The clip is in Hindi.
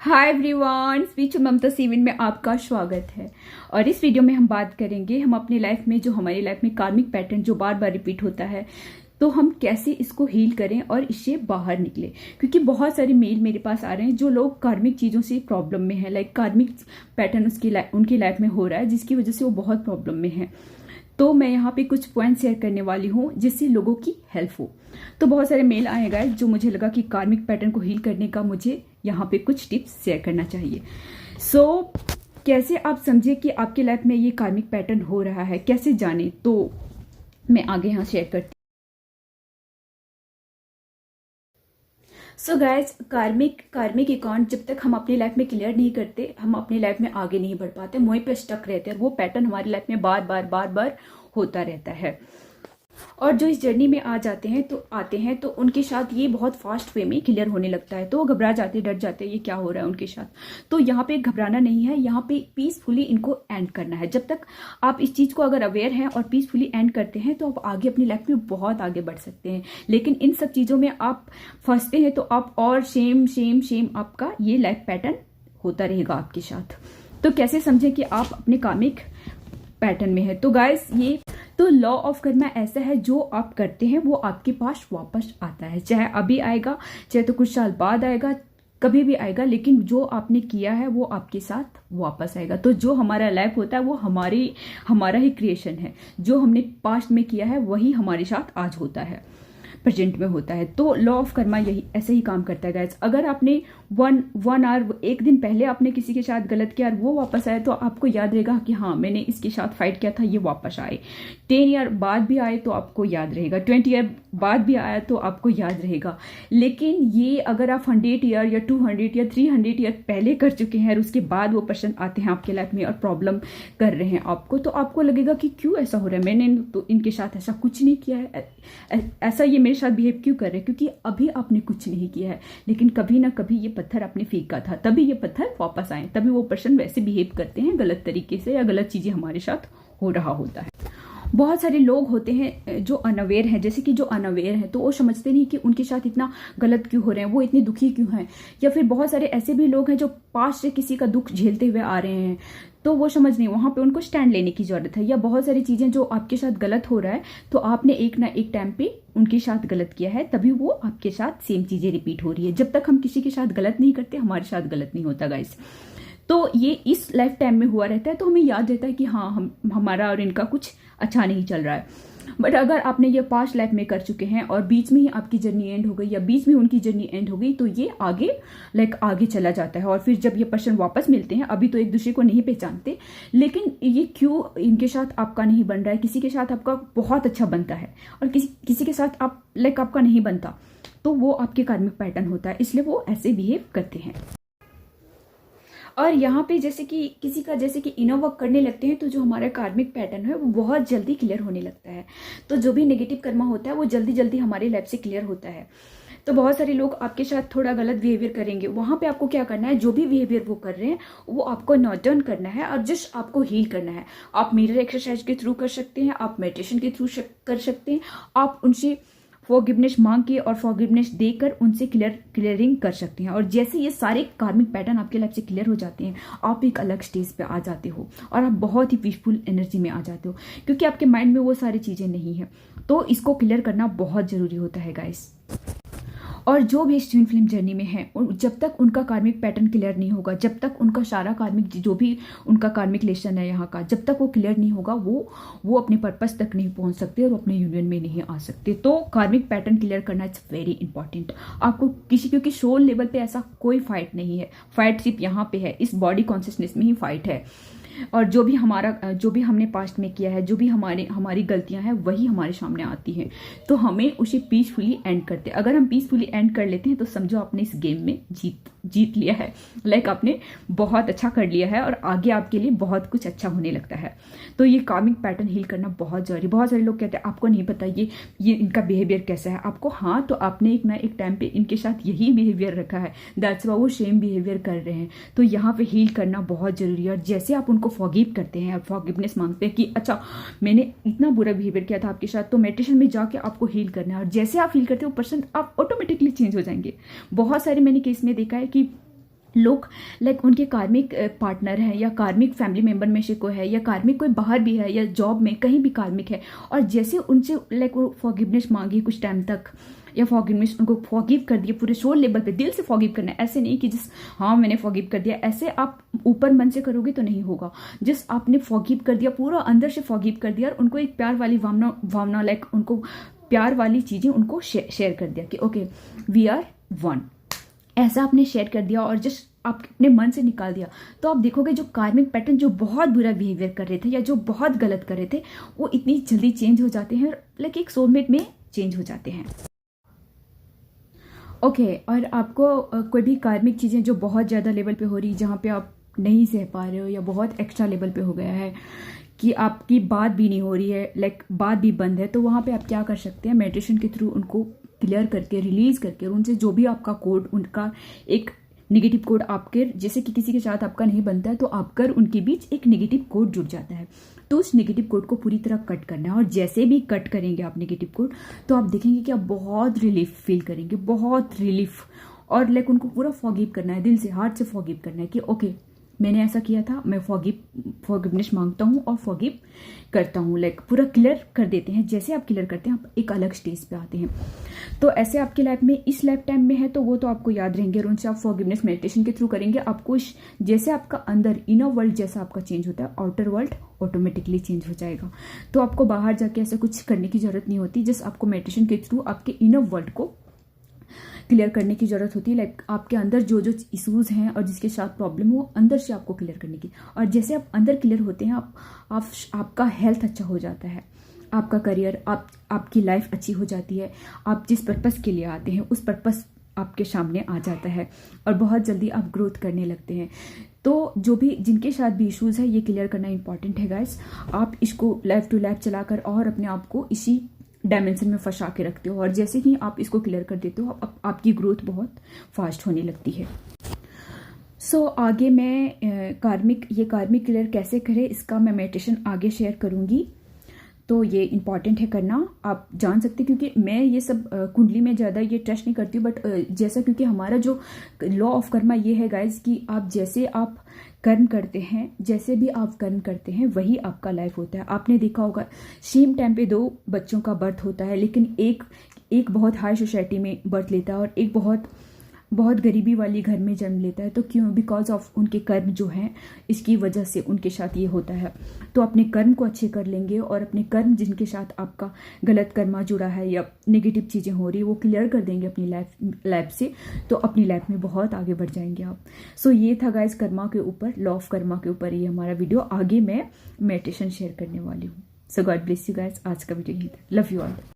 हाय एवरीवन, स्पीच ममता सीवन में आपका स्वागत है। और इस वीडियो में हम बात करेंगे हम अपनी लाइफ में जो हमारी लाइफ में कार्मिक पैटर्न जो बार बार रिपीट होता है, तो हम कैसे इसको हील करें और इससे बाहर निकले। क्योंकि बहुत सारे मेल मेरे पास आ रहे हैं जो लोग कार्मिक चीज़ों से प्रॉब्लम में है, लाइक कार्मिक पैटर्न उनकी लाइफ में हो रहा है जिसकी वजह से वो बहुत प्रॉब्लम में है। तो मैं यहाँ पे कुछ पॉइंट शेयर करने वाली हूँ जिससे लोगों की हेल्प हो। तो बहुत सारे मेल आए गाइस जो मुझे लगा कि कार्मिक पैटर्न को हील करने का मुझे यहाँ पे कुछ टिप्स शेयर करना चाहिए। सो कैसे आप समझे कि आपके लाइफ में ये कार्मिक पैटर्न हो रहा है, कैसे जाने, तो मैं आगे यहाँ शेयर करती हूँ। सो गाइज, कार्मिक अकाउंट जब तक हम अपनी लाइफ में क्लियर नहीं करते, हम अपनी लाइफ में आगे नहीं बढ़ पाते, वहीं पे स्टक रहते हैं। वो पैटर्न हमारी लाइफ में बार बार होता रहता है। और जो इस जर्नी में आते हैं तो उनके साथ ये बहुत फास्ट वे में क्लियर होने लगता है। तो वो घबरा जाते, डर जाते, ये क्या हो रहा है उनके साथ। तो यहाँ पे घबराना नहीं है, यहाँ पे पीसफुली इनको एंड करना है। जब तक आप इस चीज़ को अगर अवेयर हैं और पीसफुली एंड करते हैं तो आप आगे अपनी लाइफ में बहुत आगे बढ़ सकते हैं। लेकिन इन सब चीज़ों में आप फंसते हैं तो आप और सेम आपका ये लाइफ पैटर्न होता रहेगा आपके साथ। तो कैसे समझें कि आप अपने कार्मिक पैटर्न में है। तो गाइस, ये तो लॉ ऑफ कर्मा ऐसा है, जो आप करते हैं वो आपके पास वापस आता है। चाहे अभी आएगा, चाहे तो कुछ साल बाद आएगा, कभी भी आएगा, लेकिन जो आपने किया है वो आपके साथ वापस आएगा। तो जो हमारा लाइफ होता है वो हमारा ही क्रिएशन है। जो हमने पास्ट में किया है वही हमारे साथ आज होता है, प्रेजेंट में होता है। तो लॉ ऑफ कर्मा यही ऐसे ही काम करता है गाइस। अगर आपने वन आवर एक दिन पहले आपने किसी के साथ गलत किया और वो वापस आया, तो आपको याद रहेगा कि हाँ, मैंने इसके साथ फाइट किया था, ये वापस आए। 10 ईयर बाद भी आए तो आपको याद रहेगा, 20 ईयर बाद भी आया तो आपको याद रहेगा। लेकिन ये अगर आप 100 ईयर या 200 या 300 ईयर पहले कर चुके हैं और उसके बाद वो पर्सन आते हैं आपके लाइफ में और प्रॉब्लम कर रहे हैं आपको, तो आपको लगेगा कि क्यों ऐसा हो रहा है, मैंने तो इनके साथ ऐसा कुछ नहीं किया है, ऐसा ये मेरे साथ बिहेव क्यों कर रहे हैं। क्योंकि अभी आपने कुछ नहीं किया है, लेकिन कभी ना कभी ये पत्थर आपने फेंका था, तभी ये पत्थर वापस आए, तभी वो पर्सन वैसे बिहेव करते हैं गलत तरीके से, या गलत चीजें हमारे साथ हो रहा होता है। बहुत सारे लोग होते हैं जो अनअवेयर हैं, जैसे कि जो अनअवेयर हैं तो वो समझते नहीं कि उनके साथ इतना गलत क्यों हो रहे हैं, वो इतने दुखी क्यों हैं। या फिर बहुत सारे ऐसे भी लोग हैं जो पास्ट से किसी का दुख झेलते हुए आ रहे हैं, तो वो समझ नहीं, वहां पे उनको स्टैंड लेने की जरूरत है। या बहुत सारी चीजें जो आपके साथ गलत हो रहा है, तो आपने एक ना एक टाइम पे उनके साथ गलत किया है, तभी वो आपके साथ सेम चीजें रिपीट हो रही है। जब तक हम किसी के साथ गलत नहीं करते, हमारे साथ गलत नहीं होता गाइस। तो ये इस लाइफ टाइम में हुआ रहता है, तो हमें याद रहता है कि हाँ, हमारा और इनका कुछ अच्छा नहीं चल रहा है। बट अगर आपने ये पास्ट लाइफ में कर चुके हैं और बीच में ही आपकी जर्नी एंड हो गई या बीच में उनकी जर्नी एंड हो गई, तो ये आगे चला जाता है। और फिर जब ये पर्सन वापस मिलते हैं, अभी तो एक दूसरे को नहीं पहचानते, लेकिन ये क्यों इनके साथ आपका नहीं बन रहा है, किसी के साथ आपका बहुत अच्छा बनता है और किसी के साथ आपका नहीं बनता, तो वो आपके कार्मिक पैटर्न होता है, इसलिए वो ऐसे बिहेव करते हैं। और यहाँ पे जैसे कि इनर वर्क करने लगते हैं, तो जो हमारा कार्मिक पैटर्न है वो बहुत जल्दी क्लियर होने लगता है। तो जो भी नेगेटिव कर्मा होता है वो जल्दी हमारी लाइफ से क्लियर होता है। तो बहुत सारे लोग आपके साथ थोड़ा गलत बिहेवियर करेंगे, वहां पे आपको क्या करना है, जो भी बिहेवियर वो कर रहे हैं वो आपको नोट डाउन करना है और जस्ट आपको हील करना है। आप मिरर एक्सरसाइज के थ्रू कर सकते हैं, आप मेडिटेशन के थ्रू कर सकते हैं, आप उनसे फॉरगिवनेस मांग के और फॉरगिवनेस देकर उनसे क्लियरिंग कर सकते हैं। और जैसे ये सारे कार्मिक पैटर्न आपके लाइफ से क्लियर हो जाते हैं, आप एक अलग स्टेज पे आ जाते हो और आप बहुत ही पीसफुल एनर्जी में आ जाते हो, क्योंकि आपके माइंड में वो सारी चीजें नहीं है। तो इसको क्लियर करना बहुत जरूरी होता है गाइस। और जो भी इस ट्विन फ्लेम जर्नी में है, जब तक उनका कार्मिक पैटर्न क्लियर नहीं होगा, जब तक उनका सारा कार्मिक जो भी उनका कार्मिक लेसन है यहाँ का, जब तक वो क्लियर नहीं होगा, वो अपने पर्पस तक नहीं पहुंच सकते और अपने यूनियन में नहीं आ सकते। तो कार्मिक पैटर्न क्लियर करना इट्स वेरी इंपॉर्टेंट। आपको क्योंकि सोल लेवल पे ऐसा कोई फाइट नहीं है, फाइट सिर्फ यहाँ पे है, इस बॉडी कॉन्शियसनेस में ही फाइट है। और जो भी हमने पास्ट में किया है, जो भी हमारी गलतियां हैं, वही हमारे सामने आती हैं। तो हमें उसे पीसफुली एंड करते हैं। अगर हम पीसफुली एंड कर लेते हैं तो समझो आपने इस गेम में जीत लिया है, आपने बहुत अच्छा कर लिया है और आगे आपके लिए बहुत कुछ अच्छा होने लगता है। तो ये कार्मिक पैटर्न हील करना बहुत जरूरी। बहुत सारे लोग कहते हैं आपको नहीं पता ये इनका बिहेवियर कैसा है आपको। हाँ, तो आपने एक ना एक टाइम पे इनके साथ यही बिहेवियर रखा है, दैट्स व्हाई वो सेम बिहेवियर कर रहे हैं। तो यहाँ पे हील करना बहुत जरूरी है। और जैसे आप उनको फॉरगिव करते हैं और फॉरगिवनेस मांगते हैं कि अच्छा, मैंने इतना बुरा बिहेवियर किया था आपके साथ, तो मेडिटेशन में जाके आपको हील करना है। और जैसे आप हील करते हो पर्सन, आप ऑटोमेटिकली चेंज हो जाएंगे। बहुत सारे मैंने केस में देखा है कि लोग लाइक उनके कार्मिक पार्टनर है या कार्मिक फैमिली मेंबर में से कोई है या कार्मिक कोई बाहर भी है या जॉब में कहीं भी कार्मिक है, और जैसे उनसे लाइक वो फॉरगिवनेस मांगी कुछ टाइम तक या फॉरगिवनेस उनको फॉरगिव कर दिया, पूरे सोल लेवल पे दिल से फॉरगिव करना है, ऐसे नहीं कि जिस हाँ मैंने फॉरगिव कर दिया, ऐसे आप ऊपर मन से करोगे तो नहीं होगा। जिस आपने फॉरगिव कर दिया, पूरा अंदर से फॉरगिव कर दिया और उनको एक प्यार वाली भावना लाइक उनको प्यार वाली चीजें उनको शेयर कर दिया कि ओके वी आर वन, ऐसा आपने शेयर कर दिया और जस्ट आप अपने मन से निकाल दिया, तो आप देखोगे जो कार्मिक पैटर्न जो बहुत बुरा बिहेवियर कर रहे थे या जो बहुत गलत कर रहे थे वो इतनी जल्दी चेंज हो जाते हैं, लाइक एक सोलमेट में चेंज हो जाते हैं। ओके और आपको कोई भी कार्मिक चीज़ें जो बहुत ज़्यादा लेवल पे हो रही, जहाँ पे आप नहीं सह पा रहे हो या बहुत एक्स्ट्रा लेवल पे हो गया है कि आपकी बात भी नहीं हो रही है, लाइक बात भी बंद है, तो वहाँ पे आप क्या कर सकते हैं, मेडिटेशन के थ्रू उनको क्लियर करके रिलीज करके उनसे जो भी आपका कोड, उनका एक नेगेटिव कोड आपके, जैसे कि किसी के साथ आपका नहीं बनता है तो आपकर उनके बीच एक नेगेटिव कोड जुड़ जाता है, तो उस नेगेटिव कोड को पूरी तरह कट करना है। और जैसे भी कट करेंगे आप नेगेटिव कोड तो आप देखेंगे कि आप बहुत रिलीफ फील करेंगे, बहुत रिलीफ, और लाइक उनको पूरा फॉरगिव करना है, दिल से हार्ट से फॉरगिव करना है कि ओके मैंने ऐसा किया था, मैं फॉरगिवनेस मांगता हूँ और फॉरगिव करता हूँ, लाइक पूरा क्लियर कर देते हैं। जैसे आप क्लियर करते हैं आप एक अलग स्टेज पे आते हैं, तो ऐसे आपकी लाइफ में इस लाइफ टाइम में है तो वो तो आपको याद रहेंगे और उनसे आप फॉरगिवनेस मेडिटेशन के थ्रू करेंगे। आपको जैसे आपका अंदर इनर वर्ल्ड जैसा आपका चेंज होता है, आउटर वर्ल्ड ऑटोमेटिकली चेंज हो जाएगा, तो आपको बाहर जाके ऐसा कुछ करने की जरूरत नहीं होती, जस्ट आपको मेडिटेशन के थ्रू आपके इनर वर्ल्ड को क्लियर करने की जरूरत होती है, लाइक आपके अंदर जो जो इश्यूज हैं और जिसके साथ प्रॉब्लम हो अंदर से आपको क्लियर करने की। और जैसे आप अंदर क्लियर होते हैं आपका हेल्थ अच्छा हो जाता है, आपका करियर, आपकी लाइफ अच्छी हो जाती है, आप जिस पर्पस के लिए आते हैं उस पर्पस आपके सामने आ जाता है और बहुत जल्दी आप ग्रोथ करने लगते हैं। तो जो भी जिनके साथ भी इश्यूज है ये क्लियर करना इंपॉर्टेंट है गाइस। आप इसको लाइफ टू लाइफ चलाकर और अपने आप को इसी डायमेंशन में फंसा के रखते हो, और जैसे ही आप इसको क्लियर कर देते हो आपकी ग्रोथ बहुत फास्ट होने लगती है। सो आगे मैं कार्मिक क्लियर कैसे करें इसका मैं मेडिटेशन आगे शेयर करूंगी, तो ये इंपॉर्टेंट है करना, आप जान सकते हैं, क्योंकि मैं ये सब कुंडली में ज़्यादा ये ट्रस्ट नहीं करती हूँ, बट जैसा क्योंकि हमारा जो लॉ ऑफ कर्मा ये है गाइज कि आप जैसे आप कर्म करते हैं, जैसे भी आप कर्म करते हैं वही आपका लाइफ होता है। आपने देखा होगा सेम टाइम पे 2 बच्चों का बर्थ होता है, लेकिन एक बहुत हाई सोसाइटी में बर्थ लेता है और एक बहुत गरीबी वाली घर में जन्म लेता है। तो क्यों? बिकॉज ऑफ उनके कर्म जो हैं, इसकी वजह से उनके साथ ये होता है। तो अपने कर्म को अच्छे कर लेंगे और अपने कर्म जिनके साथ आपका गलत कर्मा जुड़ा है या नेगेटिव चीज़ें हो रही है वो क्लियर कर देंगे अपनी लाइफ से, तो अपनी लाइफ में बहुत आगे बढ़ जाएंगे आप। सो ये था गाइस कर्मा के ऊपर, लॉ ऑफ कर्मा के ऊपर ये हमारा वीडियो। आगे मैं मेडिटेशन शेयर करने वाली हूँ। सो गॉड ब्लेस यू गाइस। आज का वीडियो यही था। Love you all.